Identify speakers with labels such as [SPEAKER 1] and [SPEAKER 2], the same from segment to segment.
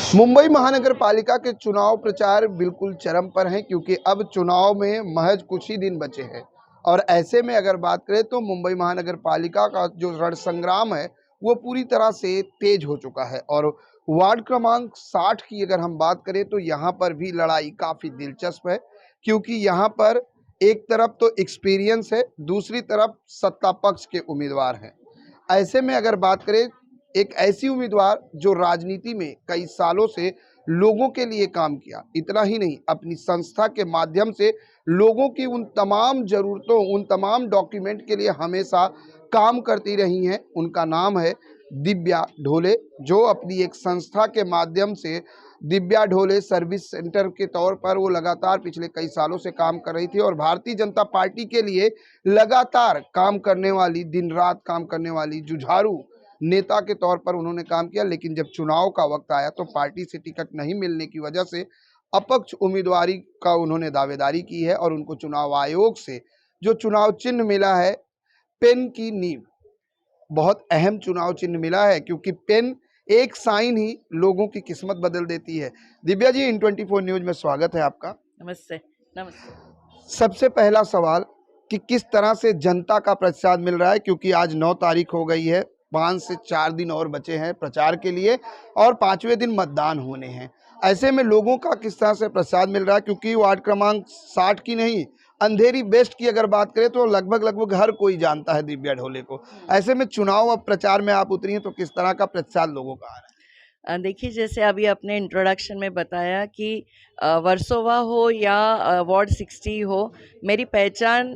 [SPEAKER 1] मुंबई महानगर पालिका के चुनाव प्रचार बिल्कुल चरम पर हैं क्योंकि अब चुनाव में महज कुछ ही दिन बचे हैं। और ऐसे में अगर बात करें तो मुंबई महानगर पालिका का जो रण संग्राम है वो पूरी तरह से तेज हो चुका है। और वार्ड क्रमांक 60 की अगर हम बात करें तो यहाँ पर भी लड़ाई काफ़ी दिलचस्प है क्योंकि यहाँ पर एक तरफ तो एक्सपीरियंस है, दूसरी तरफ सत्ता पक्ष के उम्मीदवार हैं। ऐसे में अगर बात करें एक ऐसी उम्मीदवार जो राजनीति में कई सालों से लोगों के लिए काम किया, इतना ही नहीं अपनी संस्था के माध्यम से लोगों की उन तमाम ज़रूरतों, उन तमाम डॉक्यूमेंट के लिए हमेशा काम करती रही हैं। उनका नाम है दिव्या ढोले, जो अपनी एक संस्था के माध्यम से दिव्या ढोले सर्विस सेंटर के तौर पर वो लगातार पिछले कई सालों से काम कर रही थी और भारतीय जनता पार्टी के लिए लगातार काम करने वाली, दिन रात काम करने वाली जुझारू नेता के तौर पर उन्होंने काम किया। लेकिन जब चुनाव का वक्त आया तो पार्टी से टिकट नहीं मिलने की वजह से अपक्ष उम्मीदवारी का उन्होंने दावेदारी की है और उनको चुनाव आयोग से जो चुनाव चिन्ह मिला है, पेन की नींव, बहुत अहम चुनाव चिन्ह मिला है क्योंकि पेन एक साइन ही लोगों की किस्मत बदल देती है। दिव्या जी, इन24 न्यूज में स्वागत है आपका।
[SPEAKER 2] नमस्ते। नमस्ते।
[SPEAKER 1] सबसे पहला सवाल कि किस तरह से जनता का प्रतिसाद मिल रहा है, क्योंकि आज 9 तारीख हो गई है, 5 से 4 दिन और बचे हैं प्रचार के लिए और 5वें दिन मतदान होने हैं। ऐसे में लोगों का किस तरह से प्रतिसाद मिल रहा है, क्योंकि वार्ड क्रमांक 60 की नहीं, अंधेरी वेस्ट की अगर बात करें तो लगभग हर कोई जानता है दिव्या ढोले को। ऐसे में चुनाव अब प्रचार में आप उतरी हैं तो किस तरह का प्रतिसाद लोगों का आ रहा है?
[SPEAKER 2] देखिए, जैसे अभी आपने इंट्रोडक्शन में बताया कि वर्सोवा हो या वार्ड 60 हो, मेरी पहचान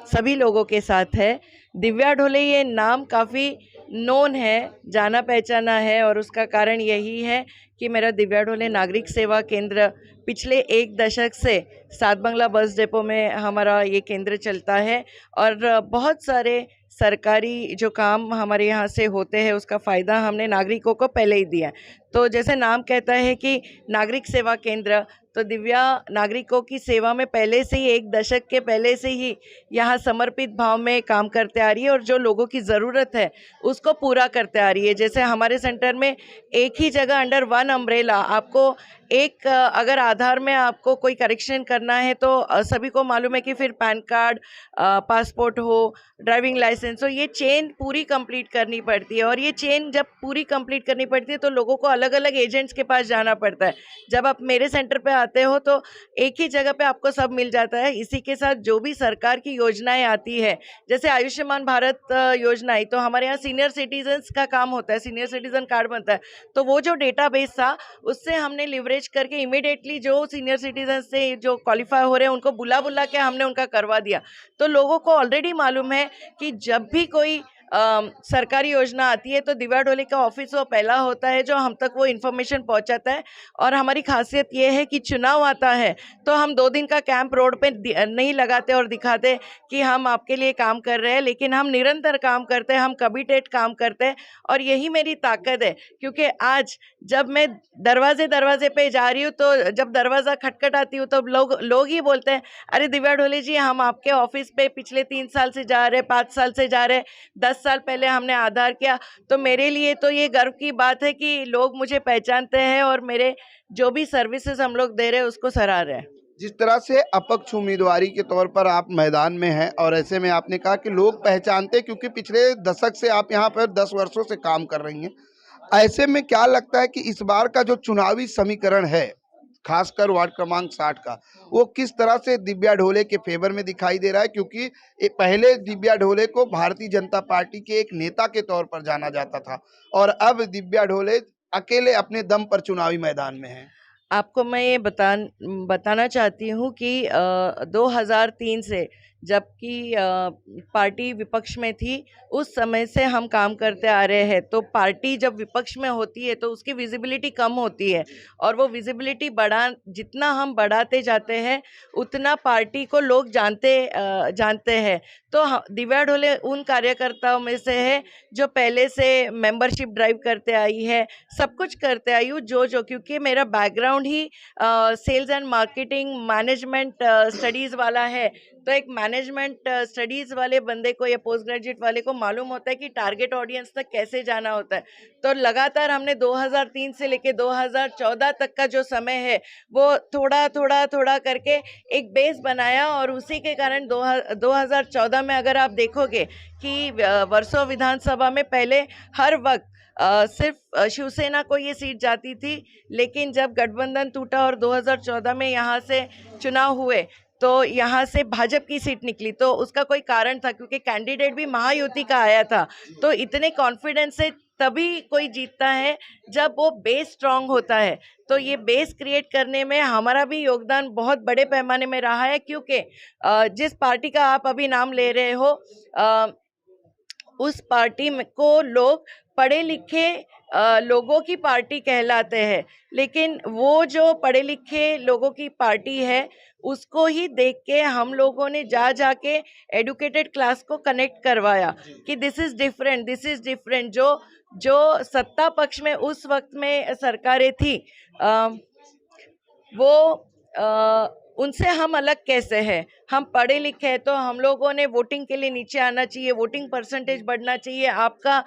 [SPEAKER 2] सभी लोगों के साथ है। दिव्या ढोले ये नाम काफ़ी नोन है, जाना पहचाना है और उसका कारण यही है कि मेरा दिव्या ढोले नागरिक सेवा केंद्र पिछले 1 दशक से सात बंगला बस डिपो में हमारा ये केंद्र चलता है और बहुत सारे सरकारी जो काम हमारे यहाँ से होते हैं उसका फ़ायदा हमने नागरिकों को पहले ही दिया। तो जैसे नाम कहता है कि नागरिक सेवा केंद्र, तो दिव्या नागरिकों की सेवा में पहले से ही 1 दशक के पहले से ही यहाँ समर्पित भाव में काम करते आ रही है और जो लोगों की ज़रूरत है उसको पूरा करते आ रही है। जैसे हमारे सेंटर में एक ही जगह अंडर वन अम्ब्रेला आपको एक अगर आधार में आपको कोई करेक्शन करना है तो सभी को मालूम है कि फिर पैन कार्ड, पासपोर्ट हो, ड्राइविंग लाइसेंस हो, ये चेन पूरी कंप्लीट करनी पड़ती है और ये चेन जब पूरी कंप्लीट करनी पड़ती है तो लोगों को अलग अलग एजेंट्स के पास जाना पड़ता है। जब आप मेरे सेंटर पे आते हो तो एक ही जगह पे आपको सब मिल जाता है। इसी के साथ जो भी सरकार की योजनाएं आती है, जैसे आयुष्मान भारत योजना आई, तो हमारे यहाँ सीनियर सिटीजन्स का काम होता है, सीनियर सिटीजन कार्ड बनता है। तो वो जो डेटाबेस था उससे हमने लिवरेज करके इमीडिएटली जो सीनियर सिटीजन से जो क्वालिफाई हो रहे हैं उनको बुला के हमने उनका करवा दिया। तो लोगों को ऑलरेडी मालूम है कि जब भी कोई सरकारी योजना आती है तो दिव्या ढोले का ऑफिस वो पहला होता है जो हम तक वो इन्फॉर्मेशन पहुंचाता है। और हमारी खासियत ये है कि चुनाव आता है तो हम 2 दिन का कैंप रोड पे नहीं लगाते और दिखाते कि हम आपके लिए काम कर रहे हैं, लेकिन हम निरंतर काम करते हैं, हम कमिटेड काम करते हैं और यही मेरी ताकत है। क्योंकि आज जब मैं दरवाजे पे जा रही हूँ तो जब दरवाज़ा खटखटाती हूँ तो लोग ही बोलते हैं, अरे दिव्या ढोले जी, हम आपके ऑफिस पे पिछले 3 साल से जा रहे, 5 साल से जा रहे, 10 साल पहले हमने आधार किया। तो मेरे लिए तो ये गर्व की बात है कि लोग मुझे पहचानते हैं और मेरे जो भी सर्विसेज हम लोग दे रहे हैं उसको सराह रहे हैं।
[SPEAKER 1] जिस तरह से अपक्ष उम्मीदवारी के तौर पर आप मैदान में हैं और ऐसे में आपने कहा कि लोग पहचानते, क्योंकि पिछले दशक से आप यहाँ पर 10 वर्षों से काम कर रही हैं, ऐसे में क्या लगता है कि इस बार का जो चुनावी समीकरण है, खासकर वार्ड क्रमांक 60 का, वो किस तरह से दिव्या ढोले के फेवर में दिखाई दे रहा है? क्योंकि पहले दिव्या ढोले को भारतीय जनता पार्टी के एक नेता के तौर पर जाना जाता था और अब दिव्या ढोले अकेले अपने दम पर चुनावी मैदान में हैं।
[SPEAKER 2] आपको मैं ये बताना चाहती हूँ कि 2003 से जबकि पार्टी विपक्ष में थी उस समय से हम काम करते आ रहे हैं। तो पार्टी जब विपक्ष में होती है तो उसकी विजिबिलिटी कम होती है और वो विजिबिलिटी जितना हम बढ़ाते जाते हैं उतना पार्टी को लोग जानते हैं। तो दिव्या ढोले उन कार्यकर्ताओं में से है जो पहले से मेंबरशिप ड्राइव करते आई है, सब कुछ करते आई हूँ जो क्योंकि मेरा बैकग्राउंड ही sales and marketing management studies वाला है। तो एक मैनेजमेंट स्टडीज़ वाले बंदे को या पोस्ट ग्रेजुएट वाले को मालूम होता है कि टारगेट ऑडियंस तक कैसे जाना होता है। तो लगातार हमने 2003 से लेके 2014 तक का जो समय है वो थोड़ा थोड़ा थोड़ा करके एक बेस बनाया, और उसी के कारण 2014 में अगर आप देखोगे कि वर्सोवा विधानसभा में पहले हर वक्त सिर्फ शिवसेना को ये सीट जाती थी, लेकिन जब गठबंधन टूटा और 2014 में यहाँ से चुनाव हुए तो यहाँ से भाजपा की सीट निकली। तो उसका कोई कारण था, क्योंकि कैंडिडेट भी महायुति का आया था। तो इतने कॉन्फिडेंस से तभी कोई जीतता है जब वो बेस स्ट्रांग होता है। तो ये बेस क्रिएट करने में हमारा भी योगदान बहुत बड़े पैमाने में रहा है, क्योंकि जिस पार्टी का आप अभी नाम ले रहे हो उस पार्टी को लोग पढ़े लिखे लोगों की पार्टी कहलाते हैं, लेकिन वो जो पढ़े लिखे लोगों की पार्टी है उसको ही देख के हम लोगों ने जाके एडुकेटेड क्लास को कनेक्ट करवाया कि दिस इज डिफरेंट। जो सत्ता पक्ष में उस वक्त में सरकारें थी उनसे हम अलग कैसे हैं। हम पढ़े लिखे हैं तो हम लोगों ने वोटिंग के लिए नीचे आना चाहिए, वोटिंग परसेंटेज बढ़ना चाहिए, आपका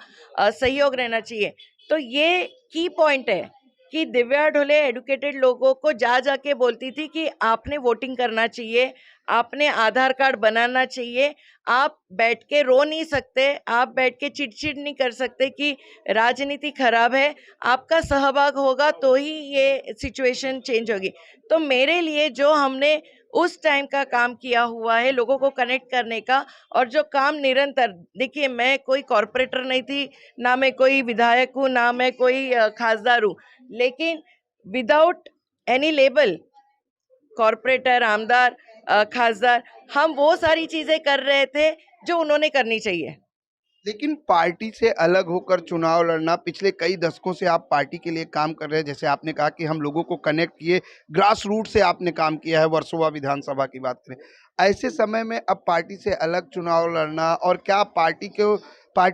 [SPEAKER 2] सहयोग रहना चाहिए। तो ये की पॉइंट है कि दिव्या ढोले एडुकेटेड लोगों को जाके बोलती थी कि आपने वोटिंग करना चाहिए, आपने आधार कार्ड बनाना चाहिए, आप बैठ के रो नहीं सकते, आप बैठ के चिड़चिड़ नहीं कर सकते कि राजनीति खराब है, आपका सहभाग होगा तो ही ये सिचुएशन चेंज होगी। तो मेरे लिए जो हमने उस टाइम का काम किया हुआ है लोगों को कनेक्ट करने का, और जो काम निरंतर, देखिए मैं कोई कॉरपोरेटर नहीं थी, ना मैं कोई विधायक हूँ, ना मैं कोई खासदार हूँ, लेकिन विदाउट एनी लेबल कॉरपोरेटर, आमदार, खासदार, हम वो सारी चीजें कर रहे थे जो उन्होंने करनी चाहिए।
[SPEAKER 1] लेकिन पार्टी से अलग होकर चुनाव लड़ना, पिछले कई दशकों से आप पार्टी के लिए काम कर रहे हैं, जैसे आपने कहा कि हम लोगों को कनेक्ट किए, ग्रास रूट से आपने काम किया है, वर्सोवा विधानसभा की बात करें, ऐसे समय में अब पार्टी से अलग चुनाव लड़ना, और क्या पार्टी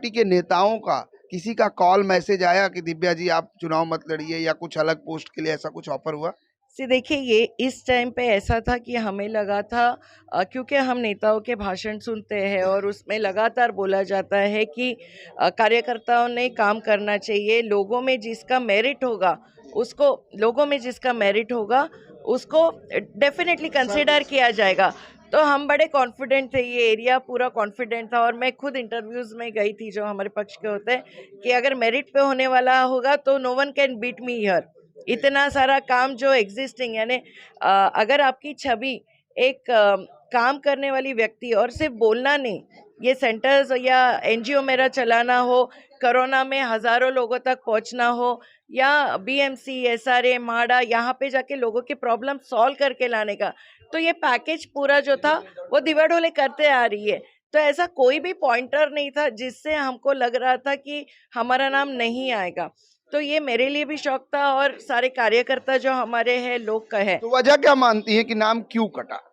[SPEAKER 1] के नेताओं का किसी का कॉल मैसेज आया कि दिव्या जी आप चुनाव मत लड़िए, या कुछ अलग पोस्ट के लिए ऐसा कुछ ऑफर हुआ?
[SPEAKER 2] देखिए, ये इस टाइम पे ऐसा था कि हमें लगा था क्योंकि हम नेताओं के भाषण सुनते हैं और उसमें लगातार बोला जाता है कि कार्यकर्ताओं ने काम करना चाहिए, लोगों में जिसका मेरिट होगा उसको डेफिनेटली कंसिडर किया जाएगा। तो हम बड़े कॉन्फिडेंट थे, ये एरिया पूरा कॉन्फिडेंट था, और मैं खुद इंटरव्यूज़ में गई थी जो हमारे पक्ष के होते हैं कि अगर मेरिट पे होने वाला होगा तो no one can beat me here. इतना सारा काम जो एग्जिस्टिंग, यानी अगर आपकी छवि एक काम करने वाली व्यक्ति, और सिर्फ बोलना नहीं, ये सेंटर्स या एनजीओ मेरा चलाना हो, कोरोना में हज़ारों लोगों तक पहुंचना हो, या बीएमसी, एसआरए, माडा, यहाँ पे जाके लोगों के प्रॉब्लम सॉल्व करके लाने का, तो ये पैकेज पूरा जो था वो दिव्या ढोले करते आ रही है। तो ऐसा कोई भी पॉइंटर नहीं था जिससे हमको लग रहा था कि हमारा नाम नहीं आएगा। तो ये मेरे लिए भी शौक था, और सारे कार्यकर्ता जो हमारे हैं लोग का है।
[SPEAKER 1] तो वजह क्या मानती है कि नाम क्यों कटा?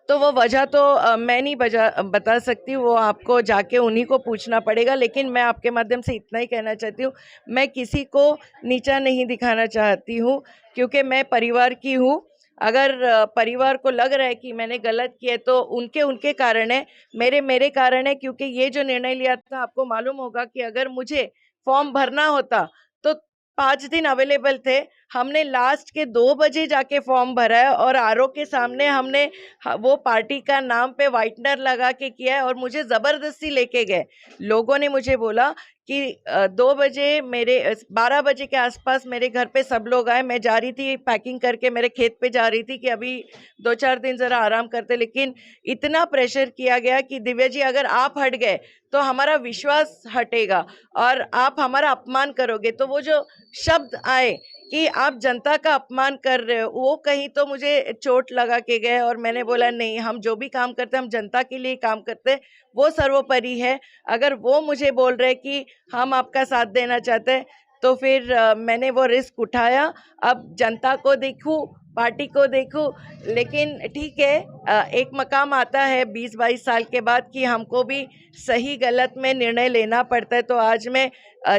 [SPEAKER 2] तो वो वजह तो मैं नहीं बता सकती, वो आपको जाके उन्हीं को पूछना पड़ेगा, लेकिन मैं आपके माध्यम से इतना ही कहना चाहती हूँ, मैं किसी को नीचा नहीं दिखाना चाहती हूँ, क्योंकि मैं परिवार की हूँ। अगर परिवार को लग रहा है कि मैंने गलत किया तो उनके कारण है, मेरे कारण है, क्योंकि ये जो निर्णय लिया था, आपको मालूम होगा कि अगर मुझे फॉर्म भरना होता तो 5 दिन अवेलेबल थे, हमने लास्ट के 2 बजे जाके फॉर्म भरा है, और आरओ के सामने हमने वो पार्टी का नाम पे व्हाइटनर लगा के किया है, और मुझे ज़बरदस्ती लेके गए। लोगों ने मुझे बोला कि 2 बजे 12 बजे के आसपास मेरे घर पे सब लोग आए, मैं जा रही थी पैकिंग करके, मेरे खेत पे जा रही थी कि अभी 2-4 दिन ज़रा आराम करते, लेकिन इतना प्रेशर किया गया कि दिव्या जी अगर आप हट गए तो हमारा विश्वास हटेगा और आप हमारा अपमान करोगे। तो वो जो शब्द आए कि आप जनता का अपमान कर रहे हो, वो कहीं तो मुझे चोट लगा के गए, और मैंने बोला नहीं, हम जो भी काम करते हैं हम जनता के लिए काम करते हैं, वो सर्वोपरि है। अगर वो मुझे बोल रहे कि हम आपका साथ देना चाहते हैं तो फिर मैंने वो रिस्क उठाया। अब जनता को देखूं, पार्टी को देखूं, लेकिन ठीक है, एक मकाम आता है 20-22 साल के बाद कि हमको भी सही गलत में निर्णय लेना पड़ता है। तो आज मैं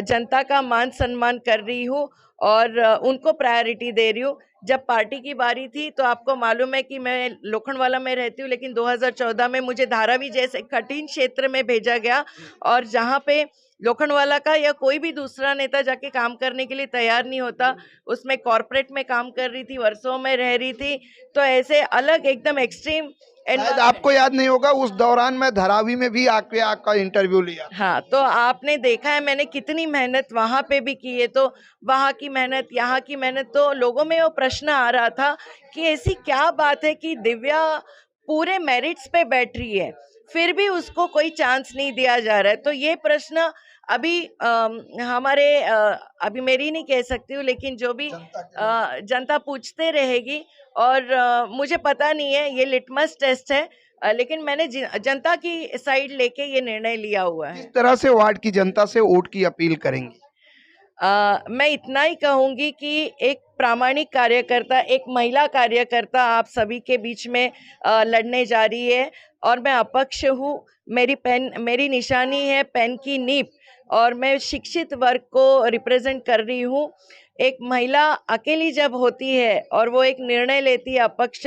[SPEAKER 2] जनता का मान सम्मान कर रही हूँ, और उनको प्रायोरिटी दे रही हूँ। जब पार्टी की बारी थी तो आपको मालूम है कि मैं लोखंडवाला में रहती हूँ, लेकिन 2014 में मुझे धारावी जैसे कठिन क्षेत्र में भेजा गया, और जहाँ पे लोखंडवाला का या कोई भी दूसरा नेता जाके काम करने के लिए तैयार नहीं होता, उसमें कॉर्पोरेट में काम कर रही थी, वर्षों में रह रही थी, तो ऐसे अलग एकदम एक्सट्रीम
[SPEAKER 1] शायद आपको याद नहीं होगा, उस दौरान मैं धारावी में भी आके आपका इंटरव्यू लिया।
[SPEAKER 2] हाँ, तो आपने देखा है मैंने कितनी मेहनत वहां पे भी की है, तो वहां की मेहनत, यहाँ की मेहनत, तो लोगों में वो प्रश्न आ रहा था कि ऐसी क्या बात है कि दिव्या पूरे मेरिट्स पे बैठ रही है, फिर भी उसको कोई चांस नहीं दिया जा रहा है। तो ये प्रश्न अभी हमारे अभी मेरी नहीं कह सकती हूँ, लेकिन जो भी जनता पूछते रहेगी, और मुझे पता नहीं है, ये लिटमस टेस्ट है, लेकिन मैंने जनता की साइड लेके ये निर्णय लिया हुआ है।
[SPEAKER 1] किस तरह से वार्ड की जनता से वोट की अपील करेंगी?
[SPEAKER 2] मैं इतना ही कहूंगी कि एक प्रामाणिक कार्यकर्ता, एक महिला कार्यकर्ता आप सभी के बीच में लड़ने जा रही है, और मैं अपक्ष हूँ। मेरी निशानी है पेन की नीब, और मैं शिक्षित वर्ग को रिप्रेजेंट कर रही हूँ। एक महिला अकेली जब होती है और वो एक निर्णय लेती है अपक्ष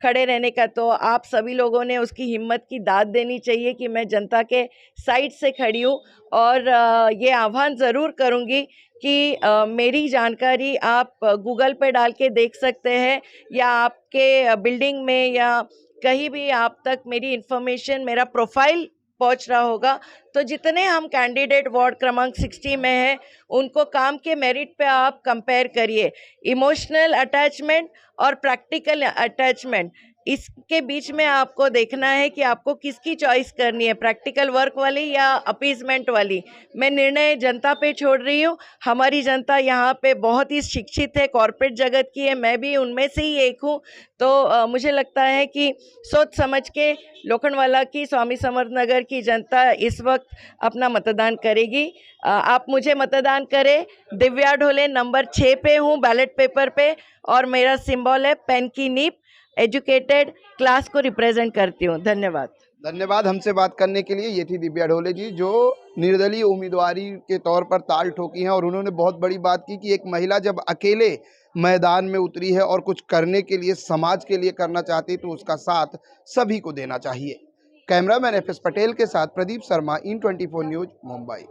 [SPEAKER 2] खड़े रहने का, तो आप सभी लोगों ने उसकी हिम्मत की दाद देनी चाहिए कि मैं जनता के साइड से खड़ी हूँ। और ये आह्वान ज़रूर करूँगी कि मेरी जानकारी आप गूगल पे डाल के देख सकते हैं, या आपके बिल्डिंग में या कहीं भी आप तक मेरी इन्फॉर्मेशन, मेरा प्रोफाइल पहुंच रहा होगा। तो जितने हम कैंडिडेट वार्ड क्रमांक 60 में हैं, उनको काम के मेरिट पे आप कंपेयर करिए। इमोशनल अटैचमेंट और प्रैक्टिकल अटैचमेंट, इसके बीच में आपको देखना है कि आपको किसकी चॉइस करनी है, प्रैक्टिकल वर्क वाली या अपीजमेंट वाली। मैं निर्णय जनता पे छोड़ रही हूँ। हमारी जनता यहाँ पे बहुत ही शिक्षित है, कॉर्पोरेट जगत की है, मैं भी उनमें से ही एक हूँ। तो मुझे लगता है कि सोच समझ के लोखंडवाला की, स्वामी समर्थ नगर की जनता इस वक्त अपना मतदान करेगी। आप मुझे मतदान करें। दिव्या ढोले नंबर 6 पे हूँ बैलेट पेपर पे, और मेरा सिंबल है पेन की नीब। एजुकेटेड क्लास को रिप्रेजेंट करती हूँ। धन्यवाद।
[SPEAKER 1] धन्यवाद हमसे बात करने के लिए। ये थी दिव्या ढोले जी, जो निर्दलीय उम्मीदवारी के तौर पर ताल ठोकी हैं, और उन्होंने बहुत बड़ी बात की कि एक महिला जब अकेले मैदान में उतरी है और कुछ करने के लिए, समाज के लिए करना चाहती, तो उसका साथ सभी को देना चाहिए। कैमरामैन FS पटेल के साथ प्रदीप शर्मा, IN24 न्यूज, मुंबई।